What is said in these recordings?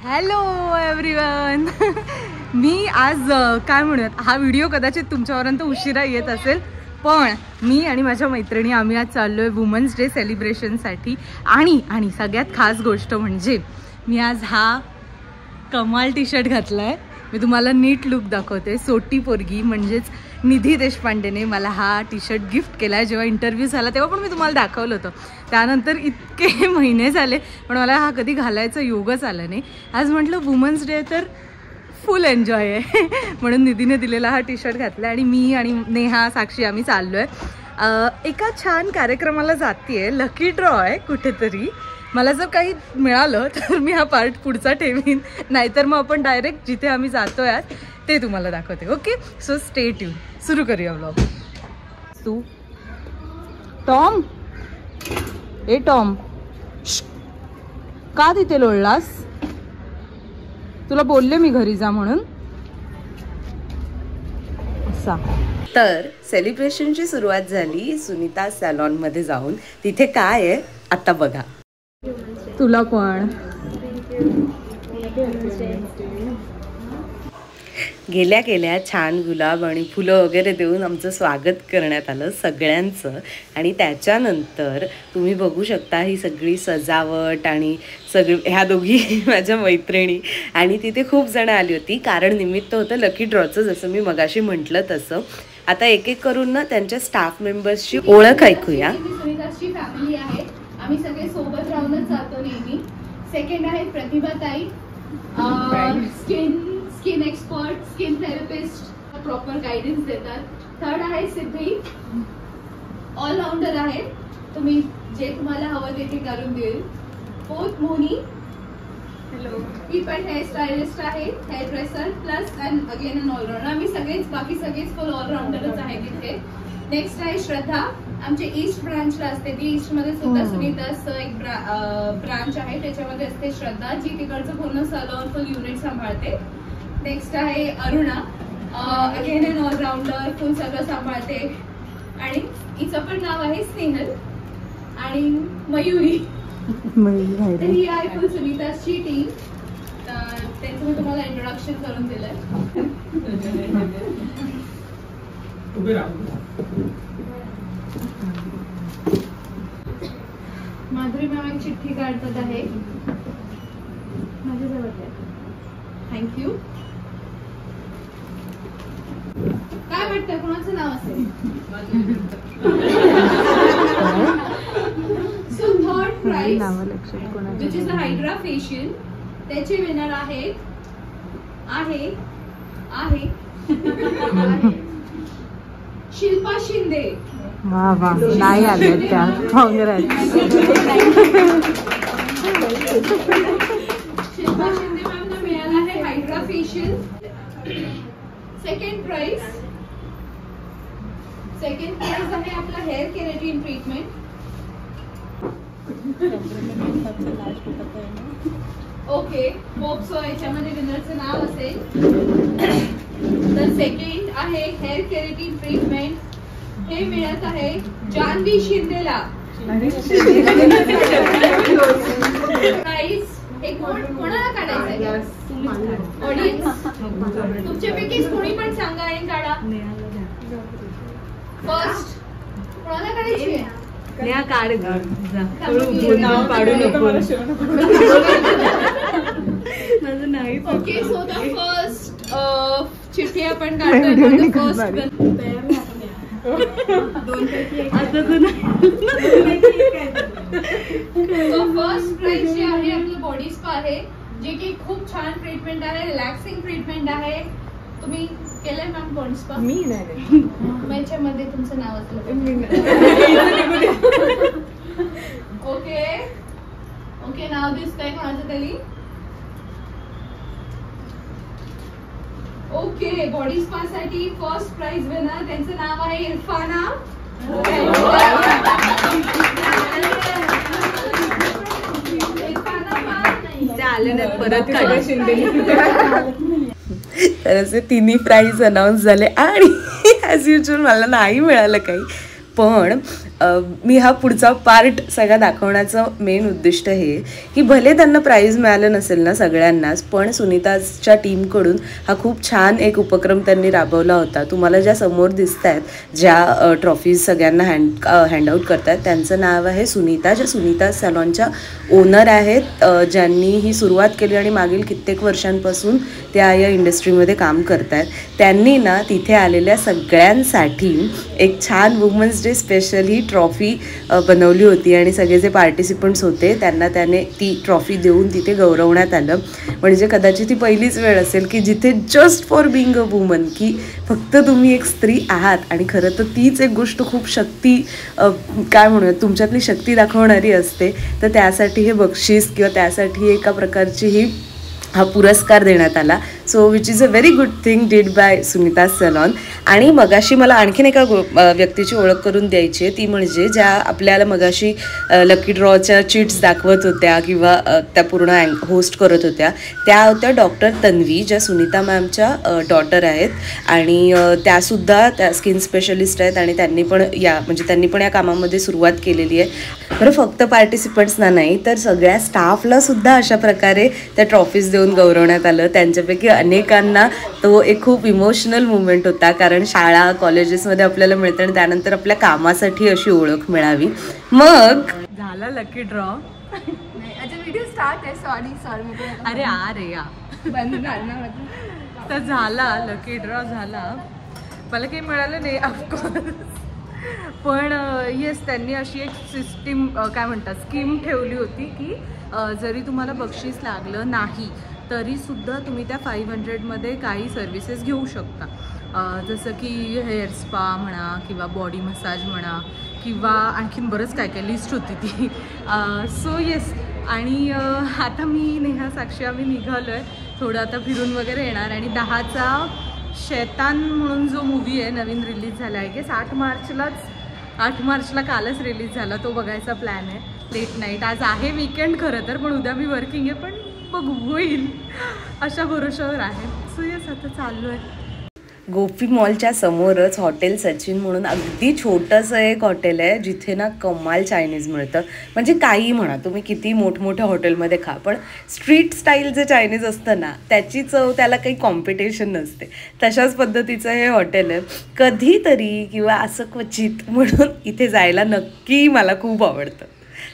Hello everyone. मी आज काय म्हणूयात, हा व्हिडिओ कदाचित तुमच्यापर्यंत उशिरा येत असेल, पण मी आणि माझ्या मैत्रिणी आम्ही आज चाललो आहे वुमन्स डे सेलिब्रेशनसाठी. आणि सगळ्यात खास गोष्ट म्हणजे मी आज हा कमाल टी शर्ट घातला आहे. मी तुम्हाला नीट लुक दाखवते. सोटी पोरगी म्हणजेच निधी देशपांडेने मला हा टी शर्ट गिफ्ट केला आहे. जेव्हा इंटरव्ह्यू झाला तेव्हा पण मी तुम्हाला दाखवलं होतं. त्यानंतर इतके महिने झाले पण मला हा कधी घालायचा योगच आला नाही. आज म्हटलं वुमन्स डे तर फुल एन्जॉय आहे म्हणून निधीने दिलेला हा टी शर्ट घातला. आणि मी आणि नेहा साक्षी आम्ही चाललो आहे एका छान कार्यक्रमाला जाते. लकी ड्रॉ आहे कुठेतरी. मला जर काही मिळालं तर मी हा पार्ट पुढचा ठेवीन, नाहीतर मग आपण डायरेक्ट जिथे आम्ही जातो आहे ते तुम्हाला दाखवते. Okay, so stay tune. सुरू करूया व्लॉग. तू टॉम, ए टॉम, का तिथे लोळलास? तुला बोलले मी घरी जा म्हणून. असा तर सेलिब्रेशनची सुरुवात झाली सुनीता सॅलॉनमध्ये जाऊन. तिथे काय आहे आता बघा. तुला पण गेल्या गेल्या छान गुलाब आणि फुलं वगैरे देऊन आमचं स्वागत करण्यात आलं सगळ्यांचं. आणि त्याच्यानंतर तुम्ही बघू शकता ही सगळी सजावट आणि ह्या दोघी माझ्या मैत्रिणी. आणि तिथे खूप जण आली होती कारण निमित्त होतं लकी ड्रॉचं, जसं मी मगाशी म्हटलं तसं. आता एक एक करून ना त्यांच्या स्टाफ मेंबर्सची ओळख ऐकूया. सुनीताची फॅमिली आहे, आम्ही सगळे सोबत राहूनच जातो नेहमी. सेकंड आहे प्रतिभाताई, skin expert, skin therapist, proper guidance देतात. थर्ड आहे सिद्धी, ऑलराऊंडर आहे, तुम्ही जे तुम्हाला हवं ते करून देईल. फोर्थ मोनी, हॅलो, ही पण हेअर स्टायलिस्ट आहे, hair dresser plus and again अन ऑलराऊंडर. आम्ही सगळेच बाकी सगळेच फुल ऑलराऊंडरच आहे तिथे. नेक्स्ट आहे श्रद्धा, आमचे ईस्ट ब्रांचला असते. ती ईस्ट मध्ये सुद्धा सुनीताचं एक ब्रांच आहे, त्याच्यामध्ये असते श्रद्धा, जी तिकडचं पूर्ण सलॉन फुल युनिट सांभाळते. नेक्स्ट आहे अरुणा, अगेन अन ऑलराऊंडर, फुल सगळं सांभाळते. आणि हिचं पण नाव आहे स्नेहल. आणि मयुरी, तर ही आहे फुल सुनीताची टीम. त्यांचं मी तुम्हाला इंट्रोडक्शन करून दिलंय. माधुरी मॅम एक चिठ्ठी काढतात आहे माझ्याजवळ. थँक्यू. काय वाटतं कोणाचं नाव असेल? So third prize which is a hydrafacial, त्याचे विनर आहेत शिल्पा शिंदे. वा वा, नाही आले त्या काँग्रेस. शिल्पा शिंदे मॅमना मिळाला आहे हायड्रा फेशियल. सेकंड प्राइज आहे आपला hair keratin treatment. Okay, hope so याच्यामध्ये विनरचं नाव असेल. तर सेकंड आहे हेअर केराटिन ट्रीटमेंट, हे मिळत आहे जानवी शिंदेला. प्राइस एक कोणाला काढायचं? ऑडियन्स तुमच्यापैकी कोणी पण सांगा आणि काढा. फर्स्ट कोणाला काढायची आहे? काढ पाडू नको. ओके, सो द फर्स्ट चिठ्ठी आपण काढतोय. फर्स्ट प्राइस जे आहे आपलं बॉडी स्पा आहे, जे की खूप छान ट्रीटमेंट आहे, रिलॅक्सिंग ट्रीटमेंट आहे. तुम्ही केलंय मॅम बॉडी स्पा? मी नाही. याच्यामध्ये तुमचं नाव असलं. ओके, नाव दिसतंय कोणाचं तरी? ओके, बॉडी स्पा साठी फर्स्ट प्राइज विनर, त्यांचं नाव आहे इरफाना. परत तर असे तिन्ही प्राइज अनाऊन्स झाले. आणि ॲज युजल मला नाही मिळालं काही, पण मी हा पुढचा पार्ट सगळा दाखवण्याचं मेन उद्दिष्ट हे की भले त्यांना प्राईज मिळालं नसेल ना सगळ्यांनाच, पण सुनीताच्या टीमकडून हा खूप छान एक उपक्रम त्यांनी राबवला होता. तुम्हाला ज्या समोर दिसत आहेत, ज्या ट्रॉफीज सगळ्यांना हँडआउट करतात, त्यांचं नाव आहे सुनीता, ज्या सुनीता सॅलॉनच्या ओनर आहेत, ज्यांनी ही सुरुवात केली आणि मागील कित्येक वर्षांपासून त्या या इंडस्ट्रीमध्ये काम करत आहेत. त्यांनी ना तिथे आलेल्या सगळ्यांसाठी एक छान वुमन्स डे स्पेशल ही ट्रॉफी बनवली होती आणि सगळे जे पार्टिसिपंट्स होते त्यांना त्याने ती ट्रॉफी देऊन तिथे गौरवण्यात आलं. म्हणजे कदाचित ती पहिलीच वेळ असेल की जिथे just for being a woman, की फक्त तुम्ही एक स्त्री आहात आणि खरं तर तीच एक गोष्ट खूप शक्ती काय म्हणूयात तुमच्यातली शक्ती दाखवणारी असते. तर त्यासाठी हे बक्षीस किंवा त्यासाठी एका प्रकारची ही हा पुरस्कार देण्यात आला. So which is a very good thing did by Sunita salon. आणि मगाशी मला आणखीन एका व्यक्तीची ओळख करून द्यायची आहे, ती म्हणजे ज्या आपल्याला मगाशी लकी ड्रॉच्या चिट्स दाखवत होत्या किंवा त्या पूर्ण होस्ट करत होत्या, त्या होत्या डॉक्टर तन्वी, ज्या सुनीता मॅमच्या डॉटर आहेत आणि त्यासुद्धा त्या स्किन स्पेशलिस्ट आहेत आणि त्यांनी पण या कामामध्ये सुरुवात केलेली आहे. बरं, फक्त पार्टिसिपंट्सना नाही तर सगळ्या स्टाफलासुद्धा अशा प्रकारे त्या ट्रॉफीज देऊन गौरवण्यात आलं. त्यांच्यापैकी अनेकांना तो एक खूप इमोशनल मुवमेंट होता, कारण शाळा कॉलेजेसमध्ये आपल्याला मिळतं आणि त्यानंतर आपल्या कामासाठी अशी ओळख मिळावी. मग झाला लकी ड्रॉ. व्हिडिओ स्टार्ट आहे. सॉरी अरे या बंद झाला तर झाला लकी ड्रॉ झाला. मला काही मिळालं नाही ऑफकोर्स, पण येस त्यांनी अशी एक सिस्टीम काय म्हणतात स्कीम ठेवली होती की जरी तुम्हाला बक्षीस लागलं नाही तरीसुद्धा तुम्ही त्या 500मध्ये काही सर्विसेस घेऊ शकता. जसं की हेअर स्पा म्हणा किंवा बॉडी मसाज म्हणा किंवा आणखीन बरंच काय काय लिस्ट होती ती. सो येस, आणि आता मी नेहा साक्षी आम्ही निघालो आहे, थोडं आता फिरून वगैरे येणार. आणि 10चा शैतान म्हणून जो मूवी आहे नवीन रिलीज झाला आहे की 8 मार्चला कालच रिलीज झाला, तो बघायचा प्लॅन आहे लेट नाईट. आज आहे वीकेंड खरं तर, पण उद्या मी वर्किंग आहे, पण बघू होईल अशा भरोशावर आहे. सो येस, आता चाललो आहे. गोपी मॉलच्या समोरच हॉटेल सचिन म्हणून अगदी छोटंसं एक हॉटेल आहे जिथे ना कमाल चायनीज मिळतं. म्हणजे काही म्हणा तुम्ही, किती मोठमोठ्या हॉटेलमध्ये खा, पण स्ट्रीट स्टाईल जे चायनीज असतं ना त्याची चव त्याला काही कॉम्पिटिशन नसते. तशाच पद्धतीचं हे हॉटेल आहे. कधीतरी किंवा असं क्वचित म्हणून इथे जायला नक्की मला खूप आवडतं.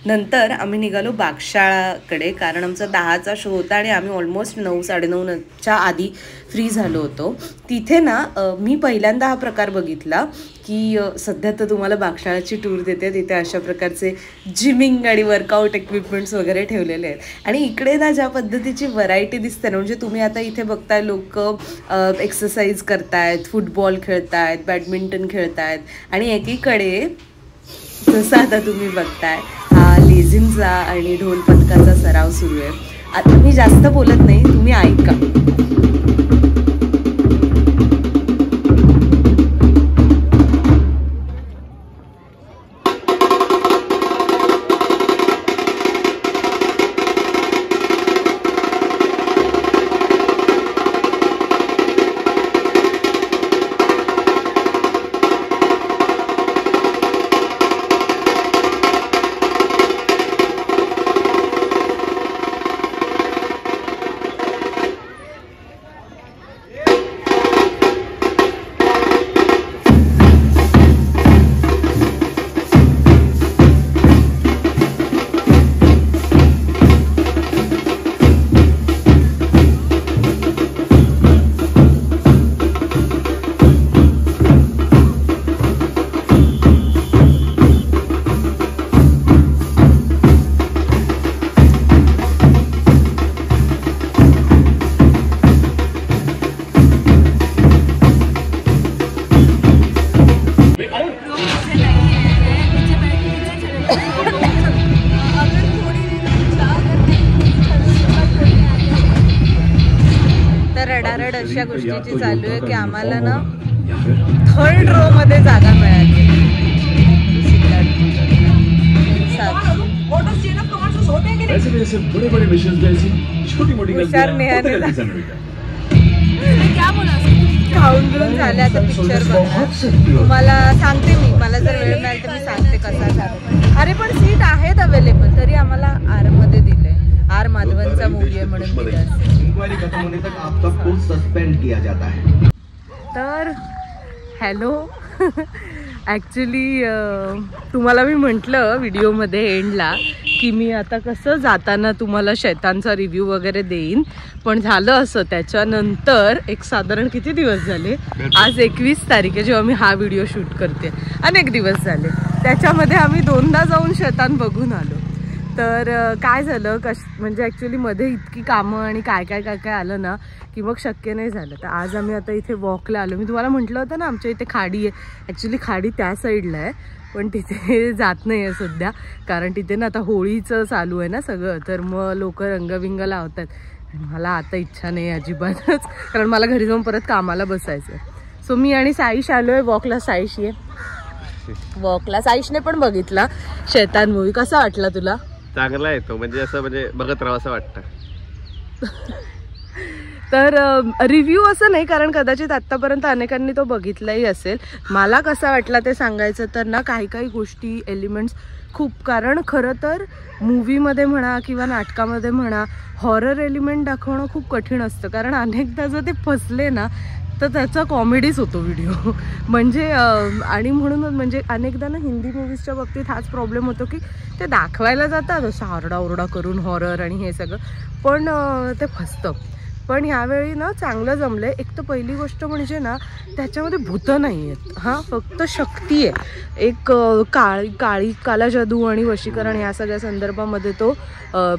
नंतर आम्ही निघालो बागशाळाकडे, कारण आमचा 10चा शो होता आणि आम्ही ऑलमोस्ट 9-9:30च्या आधी फ्री झालो होतो. तिथे ना मी पहिल्यांदा हा प्रकार बघितला की सध्या तर तुम्हाला बागशाळाची टूर देते, तिथे अशा प्रकारचे जिमिंग आणि वर्कआउट इक्विपमेंट्स वगैरे ठेवलेले आहेत. आणि इकडे ना ज्या पद्धतीची व्हरायटी दिसते ना, म्हणजे तुम्ही आता इथे बघताय लोक एक्सरसाइज करतायत, फुटबॉल खेळतायत, बॅडमिंटन खेळतायत आणि एकीकडे जसं आता तुम्ही बघताय हा लेझिमचा आणि ढोल पथकाचा सराव सुरू आहे. आता मी जास्त बोलत नाही, तुम्ही ऐका. अशा गोष्टीची चालू आहे की आम्हाला ना 3rd रो मध्ये जागा मिळाली. हुशार नेहाने खाऊन घेऊन झाले, आता पिक्चर बघणार. तुम्हाला सांगते मी, मला जर वेळ मिळाल तर मी सांगते कसा झाला. अरे पण सीट आहेत अवेलेबल, तरी आम्हाला आर मध्ये दिलंय. आर माधवनचा मूवी आहे म्हणून दिलं. तर हॅलो, ॲक्च्युली तुम्हाला मी म्हटलं व्हिडिओमध्ये एंडला की मी आता कसं जाताना तुम्हाला शैतानचा रिव्ह्यू वगैरे देईन, पण झालं असं त्याच्यानंतर एक साधारण किती दिवस झाले, आज 21 तारीख आहे जेव्हा मी हा व्हिडिओ शूट करते, अनेक दिवस झाले. त्याच्यामध्ये आम्ही 2दा जाऊन शैतान बघून आलो. तर काय झालं म्हणजे ॲक्च्युली मध्ये इतकी कामं आणि काय काय काय काय आलं ना की मग शक्य नाही झालं. तर आज आम्ही आता इथे वॉकला आलो. मी तुम्हाला म्हटलं होतं ना आमच्या इथे खाडी आहे. ॲक्च्युली खाडी त्या साईडला आहे, पण तिथे जात नाही आहे सध्या, कारण तिथे ना आता होळीचं चालू आहे ना सगळं, तर मग लोक रंगबिंग लावतात. मला आता इच्छा नाही अजिबातच, कारण मला घरी जाऊन परत कामाला बसायचं. सो मी आणि साईश आलो आहे वॉकला. साईश ये वॉकला. साईशने पण बघितला शैतान मूवी. कसा वाटला तुला? चांगला आहे तो, म्हणजे असं म्हणजे बघत राहावं असं वाटतं. तर रिव्ह्यू असं नाही, कारण कदाचित आत्तापर्यंत अनेकांनी तो बघितलाही असेल. मला कसा वाटला ते सांगायचं तर ना, काही काही गोष्टी एलिमेंट्स खूप, कारण खरं तर मूवीमध्ये म्हणा किंवा नाटकामध्ये म्हणा हॉरर एलिमेंट दाखवणं खूप कठीण असतं, कारण अनेकदा जर ते फसले ना तर त्याचा कॉमेडीच होतो व्हिडिओ. म्हणजे आणि म्हणूनच म्हणजे अनेकदा ना हिंदी मूवीजच्या बाबतीत हाच प्रॉब्लेम होतो की ते दाखवायला जातात असं आरडाओरडा करून हॉरर आणि हे सगळं, पण ते फसतं. पण ह्यावेळी ना चांगलं जमलं आहे. एक तर पहिली गोष्ट म्हणजे ना त्याच्यामध्ये भूतं नाही आहेत, हां, फक्त शक्ती आहे. एक काला जादू आणि वशीकरण ह्या सगळ्या संदर्भामध्ये तो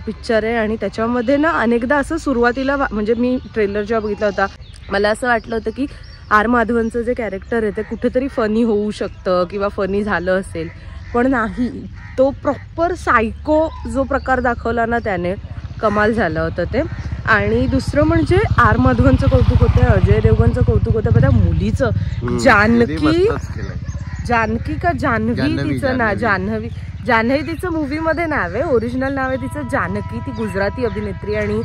पिक्चर आहे. आणि त्याच्यामध्ये ना अनेकदा असं सुरुवातीला म्हणजे मी ट्रेलर जेव्हा बघितला होता मला असं वाटलं होतं की आर माधवनचं जे कॅरेक्टर आहे ते कुठेतरी फनी होऊ शकतं किंवा फनी झालं असेल, पण नाही. तो प्रॉपर सायको जो प्रकार दाखवला ना त्याने, कमाल झालं होतं ते. आणि दुसरं म्हणजे आर माधवनचं कौतुक होतं, अजय देवगणचं कौतुक होतं. त्या मुलीचं जानकी का जान्हवी तिचं ना, जान्हवी तिचं मूवीमध्ये नाव आहे, ओरिजिनल नाव आहे तिचं जानकी. ती गुजराती अभिनेत्री आणि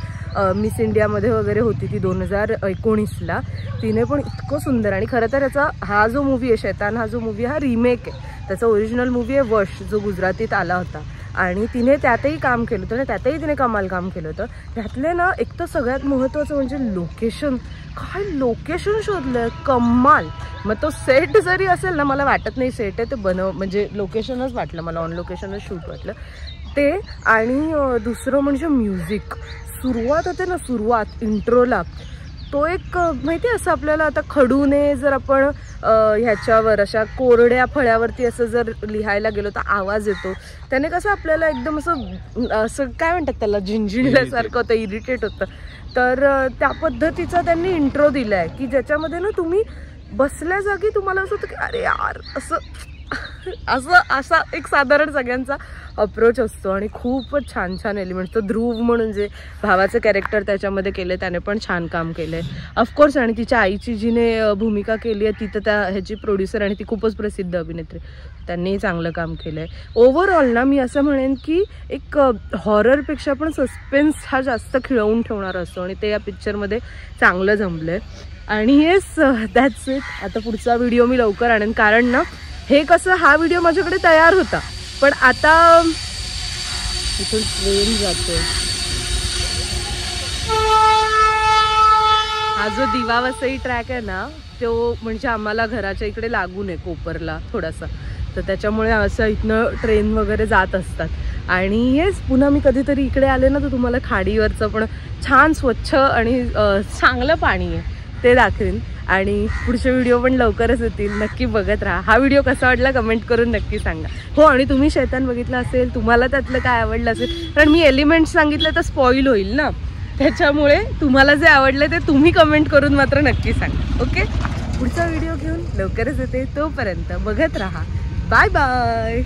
मिस इंडियामध्ये वगैरे होती ती 2019ला. तिने पण इतकं सुंदर. आणि खरं तर याचा हा जो मूवी आहे शैतान, हा जो मूवी हा रिमेक आहे. त्याचा ओरिजिनल मूवी आहे वश, जो गुजरातीत आला होता. आणि तिने त्यातही काम केलं होतं, त्यातही तिने कमाल काम केलं होतं. त्यातले ना एक तर सगळ्यात महत्त्वाचं म्हणजे लोकेशन. काय लोकेशन शोधलं, कमाल. मग तो सेट जरी असेल ना, मला वाटत नाही सेट आहे ते म्हणजे लोकेशनच वाटलं मला, ऑन लोकेशनच शूट वाटलं ते. आणि दुसरं म्हणजे म्युझिक. सुरुवात होते ना, सुरुवात इंट्रोला, तो एक माहिती असं आपल्याला आता खडूने जर आपण ह्याच्यावर अशा कोरड्या फळ्यावरती असं जर लिहायला गेलो तर आवाज येतो, त्याने कसं आपल्याला एकदम असं काय म्हणतात त्याला, झिंझिणल्यासारखं होतं, इरिटेट होतं. तर त्या पद्धतीचा त्यांनी इंट्रो दिला आहे की ज्याच्यामध्ये ना तुम्ही बसल्या जागी तुम्हाला असं होतं की अरे यार असा एक साधारण सगळ्यांचा अप्रोच असतो. आणि खूपच छान छान एलिमेंट्स. तर ध्रुव म्हणून जे भावाचं कॅरेक्टर त्याच्यामध्ये केलं त्याने पण छान काम केलं आहे ऑफकोर्स. आणि तिच्या आईची जिने भूमिका केली आहे ती तर त्या ह्याची प्रोड्युसर आणि ती खूपच प्रसिद्ध अभिनेत्री, त्यांनीही चांगलं काम केलं आहे. ओव्हरऑल ना मी असं म्हणेन की एक हॉररपेक्षा पण सस्पेन्स हा जास्त खिळवून ठेवणारा असतो आणि ते या पिक्चरमध्ये चांगलं जमलं आहे. आणि येस, दॅट्स इट. आता पुढचा व्हिडिओ मी लवकर आणेन, कारण ना हे कसं हा व्हिडिओ माझ्याकडे तयार होता, पण आता इथून ट्रेन जाते. हा जो दिवा वसई ट्रॅक आहे ना तो म्हणजे आम्हाला घराच्या इकडे लागून आहे कोपरला थोडासा, तर त्याच्यामुळे असं इथनं ट्रेन वगैरे जात असतात. आणि येस, पुन्हा मी कधीतरी इकडे आले ना तर तुम्हाला खाडीवरचं पण छान स्वच्छ आणि चांगलं पाणी आहे ते दाखवेन. आणि पुढचे व्हिडिओ पण लवकरच येतील, नक्की बघत राहा. हा व्हिडिओ कसा वाटला कमेंट करून नक्की सांगा. हो, आणि तुम्ही शैतान बघितलं असेल, तुम्हाला त्यातलं काय आवडलं असेल, कारण मी एलिमेंट्स सांगितलं तर स्पॉईल होईल ना, त्याच्यामुळे तुम्हाला जे आवडलं ते तुम्ही कमेंट करून मात्र नक्की सांगा. ओके, पुढचा व्हिडिओ घेऊन लवकरच येते, तोपर्यंत बघत राहा. Bye bye.